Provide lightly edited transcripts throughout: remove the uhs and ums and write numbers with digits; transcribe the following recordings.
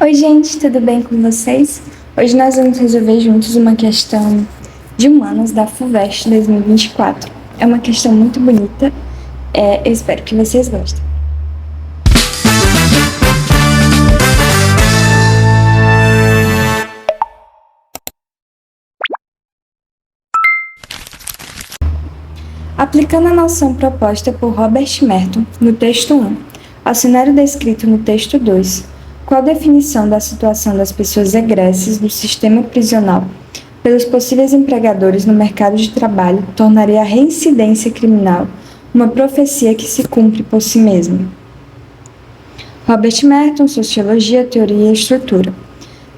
Oi, gente, tudo bem com vocês? Hoje nós vamos resolver juntos uma questão de humanas da FUVEST 2024. É uma questão muito bonita, eu espero que vocês gostem. Aplicando a noção proposta por Robert Merton no texto 1, ao cenário descrito no texto 2, qual a definição da situação das pessoas egressas do sistema prisional pelos possíveis empregadores no mercado de trabalho tornaria a reincidência criminal uma profecia que se cumpre por si mesma? Robert Merton, Sociologia, Teoria e Estrutura.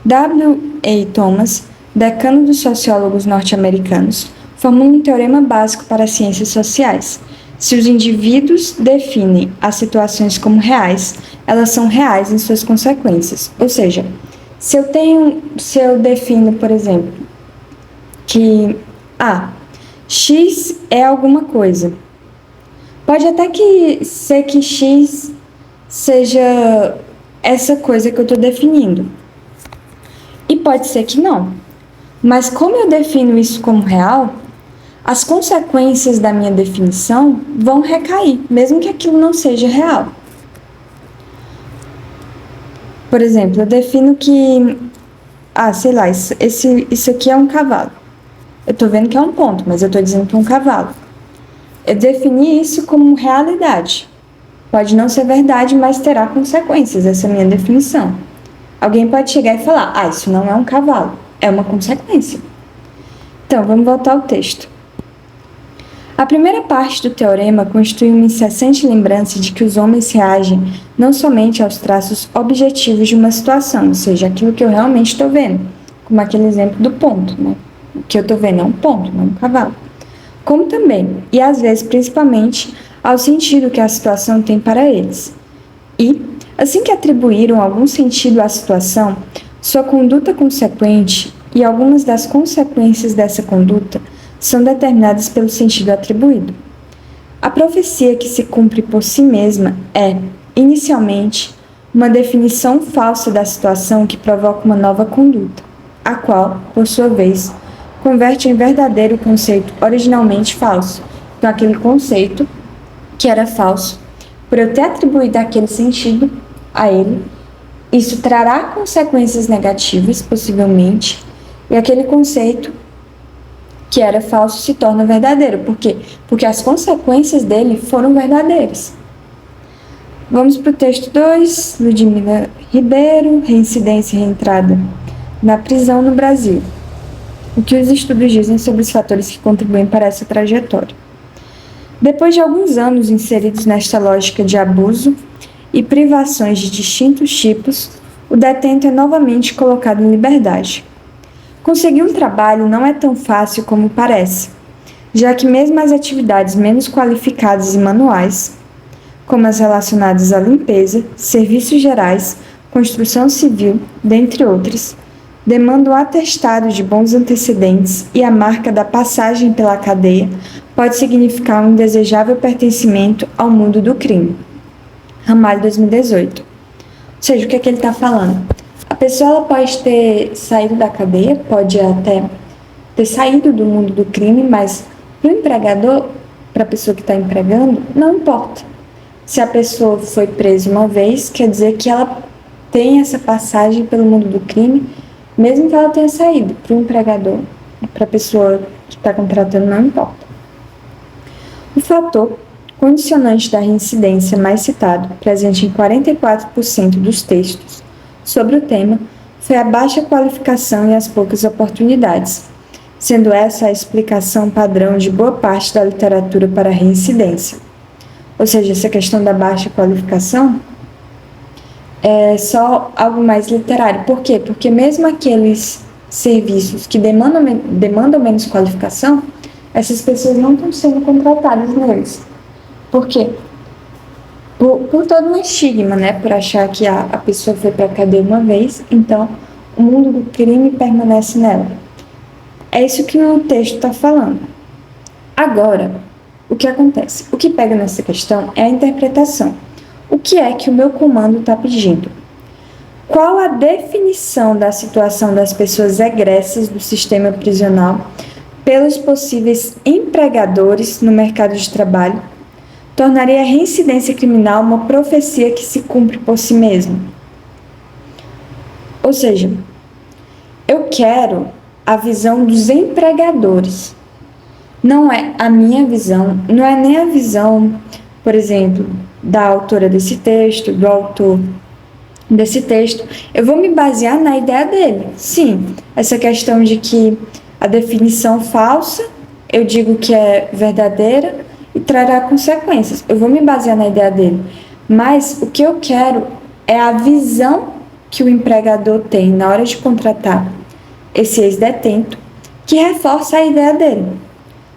W. A. Thomas, decano dos sociólogos norte-americanos, formula um teorema básico para as ciências sociais. Se os indivíduos definem as situações como reais, elas são reais em suas consequências. Ou seja, se eu defino, por exemplo, que X é alguma coisa, pode até ser que X seja essa coisa que eu estou definindo. E pode ser que não. Mas como eu defino isso como real, as consequências da minha definição vão recair, mesmo que aquilo não seja real. Por exemplo, eu defino que, isso aqui é um cavalo. Eu estou vendo que é um ponto, mas eu estou dizendo que é um cavalo. Eu defini isso como realidade. Pode não ser verdade, mas terá consequências, essa minha definição. Alguém pode chegar e falar, isso não é um cavalo, é uma consequência. Então, vamos voltar ao texto. A primeira parte do teorema constitui uma incessante lembrança de que os homens reagem não somente aos traços objetivos de uma situação, ou seja, aquilo que eu realmente estou vendo, como aquele exemplo do ponto, né? O que eu estou vendo é um ponto, não um cavalo. Como também, e às vezes principalmente, ao sentido que a situação tem para eles. E, assim que atribuíram algum sentido à situação, sua conduta consequente e algumas das consequências dessa conduta são determinadas pelo sentido atribuído. A profecia que se cumpre por si mesma é, inicialmente, uma definição falsa da situação que provoca uma nova conduta, a qual, por sua vez, converte em verdadeiro conceito originalmente falso. Então, aquele conceito que era falso, por eu ter atribuído aquele sentido a ele, isso trará consequências negativas, possivelmente, e aquele conceito que era falso se torna verdadeiro. Por quê? Porque as consequências dele foram verdadeiras. Vamos para o texto 2, Ludmila Ribeiro, reincidência e reentrada na prisão no Brasil. O que os estudos dizem sobre os fatores que contribuem para essa trajetória. Depois de alguns anos inseridos nesta lógica de abuso e privações de distintos tipos, o detento é novamente colocado em liberdade. Conseguir um trabalho não é tão fácil como parece, já que mesmo as atividades menos qualificadas e manuais, como as relacionadas à limpeza, serviços gerais, construção civil, dentre outras, demandam o atestado de bons antecedentes e a marca da passagem pela cadeia pode significar um indesejável pertencimento ao mundo do crime. Ramalho, 2018. Ou seja, o que é que ele está falando? A pessoa ela pode ter saído da cadeia, pode até ter saído do mundo do crime, mas para o empregador, para a pessoa que está empregando, não importa. Se a pessoa foi presa uma vez, quer dizer que ela tem essa passagem pelo mundo do crime, mesmo que ela tenha saído. Para o empregador, para a pessoa que está contratando, não importa. O fator condicionante da reincidência mais citado, presente em 44% dos textos sobre o tema, foi a baixa qualificação e as poucas oportunidades, sendo essa a explicação padrão de boa parte da literatura para a reincidência. Ou seja, essa questão da baixa qualificação é só algo mais literário. Por quê? Porque mesmo aqueles serviços que demandam menos qualificação, essas pessoas não estão sendo contratadas neles. Por quê? Por todo um estigma, né? Por achar que a pessoa foi para a cadeia uma vez, então o mundo do crime permanece nela. É isso que o texto está falando. Agora, o que acontece? O que pega nessa questão é a interpretação. O que é que o meu comando está pedindo? Qual a definição da situação das pessoas egressas do sistema prisional pelos possíveis empregadores no mercado de trabalho tornaria a reincidência criminal uma profecia que se cumpre por si mesma? Ou seja, eu quero a visão dos empregadores. Não é a minha visão, não é nem a visão, por exemplo, da autora desse texto, do autor desse texto. Eu vou me basear na ideia dele. Sim, essa questão de que a definição falsa, eu digo que é verdadeira e trará consequências. Eu vou me basear na ideia dele. Mas o que eu quero é a visão que o empregador tem na hora de contratar esse ex-detento, que reforça a ideia dele. Ou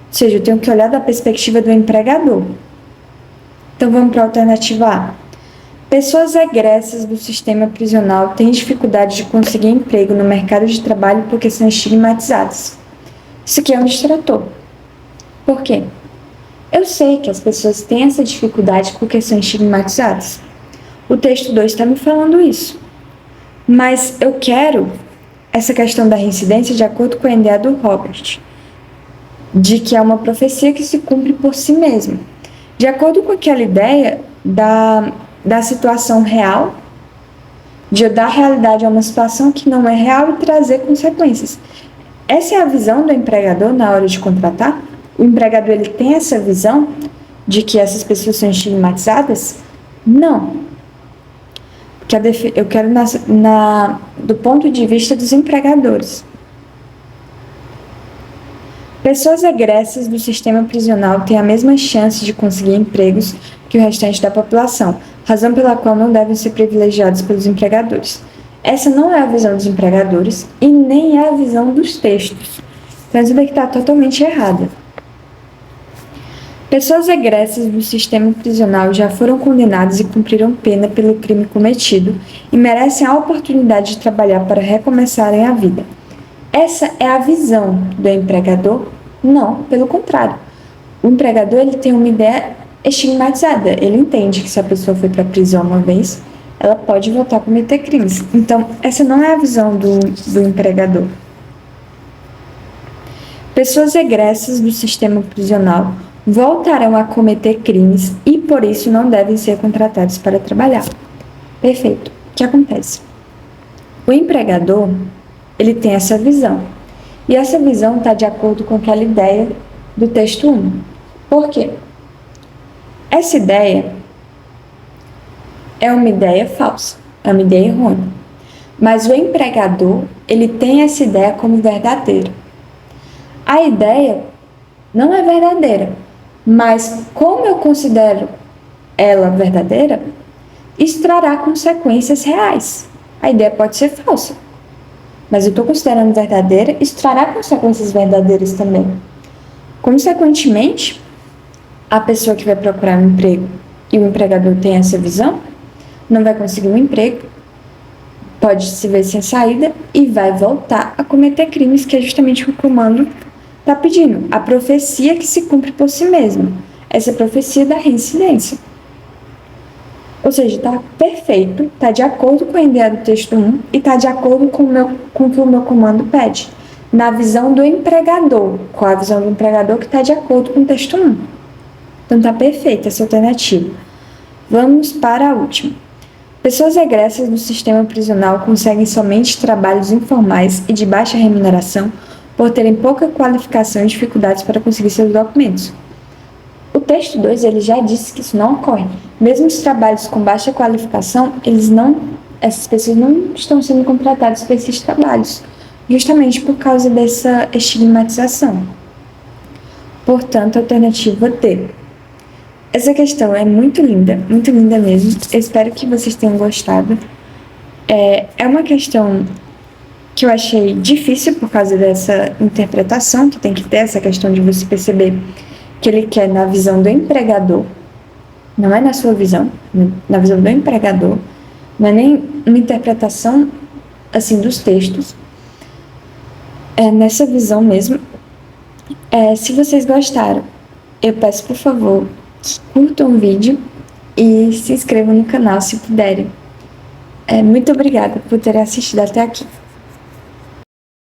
seja, eu tenho que olhar da perspectiva do empregador. Então vamos para a alternativa A. Pessoas egressas do sistema prisional têm dificuldade de conseguir emprego no mercado de trabalho porque são estigmatizadas. Isso aqui é um distrator. Por quê? Eu sei que as pessoas têm essa dificuldade porque são estigmatizadas. O texto 2 está me falando isso. Mas eu quero essa questão da reincidência de acordo com a ideia do Robert, de que é uma profecia que se cumpre por si mesma. De acordo com aquela ideia da situação real, de dar realidade a uma situação que não é real e trazer consequências. Essa é a visão do empregador na hora de contratar? O empregador ele tem essa visão de que essas pessoas são estigmatizadas? Não. Porque eu quero do ponto de vista dos empregadores. Pessoas egressas do sistema prisional têm a mesma chance de conseguir empregos que o restante da população, razão pela qual não devem ser privilegiados pelos empregadores. Essa não é a visão dos empregadores e nem é a visão dos textos. Então, isso daqui está totalmente errada. Pessoas egressas do sistema prisional já foram condenadas e cumpriram pena pelo crime cometido e merecem a oportunidade de trabalhar para recomeçarem a vida. Essa é a visão do empregador? Não, pelo contrário. O empregador ele tem uma ideia estigmatizada. Ele entende que se a pessoa foi para a prisão uma vez, ela pode voltar a cometer crimes. Então, essa não é a visão do empregador. Pessoas egressas do sistema prisional voltarão a cometer crimes e, por isso, não devem ser contratados para trabalhar. Perfeito. O que acontece? O empregador, ele tem essa visão. E essa visão está de acordo com aquela ideia do texto 1. Por quê? Essa ideia é uma ideia falsa, é uma ideia errônea. Mas o empregador, ele tem essa ideia como verdadeira. A ideia não é verdadeira, mas como eu considero ela verdadeira, isso trará consequências reais. A ideia pode ser falsa, mas eu estou considerando verdadeira, isso trará consequências verdadeiras também. Consequentemente, a pessoa que vai procurar um emprego e o empregador tem essa visão, não vai conseguir um emprego, pode se ver sem saída e vai voltar a cometer crimes, que é justamente o que o comando está pedindo. A profecia que se cumpre por si mesma. Essa profecia da reincidência. Ou seja, está perfeito, está de acordo com a ideia do texto 1 e está de acordo com o que o meu comando pede. Na visão do empregador, com a visão do empregador que está de acordo com o texto 1. Então está perfeita essa alternativa. Vamos para a última. Pessoas egressas do sistema prisional conseguem somente trabalhos informais e de baixa remuneração por terem pouca qualificação e dificuldades para conseguir seus documentos. O texto 2 ele já disse que isso não ocorre. Mesmo os trabalhos com baixa qualificação, essas pessoas não estão sendo contratadas para esses trabalhos, justamente por causa dessa estigmatização. Portanto, a alternativa D. Essa questão é muito linda mesmo. Eu espero que vocês tenham gostado. É uma questão que eu achei difícil por causa dessa interpretação, que tem que ter essa questão de você perceber que ele quer na visão do empregador, não é na sua visão, na visão do empregador, não é nem uma interpretação assim dos textos, é nessa visão mesmo. Se vocês gostaram, eu peço por favor que curtam o vídeo e se inscrevam no canal se puderem. Muito obrigada por ter assistido até aqui.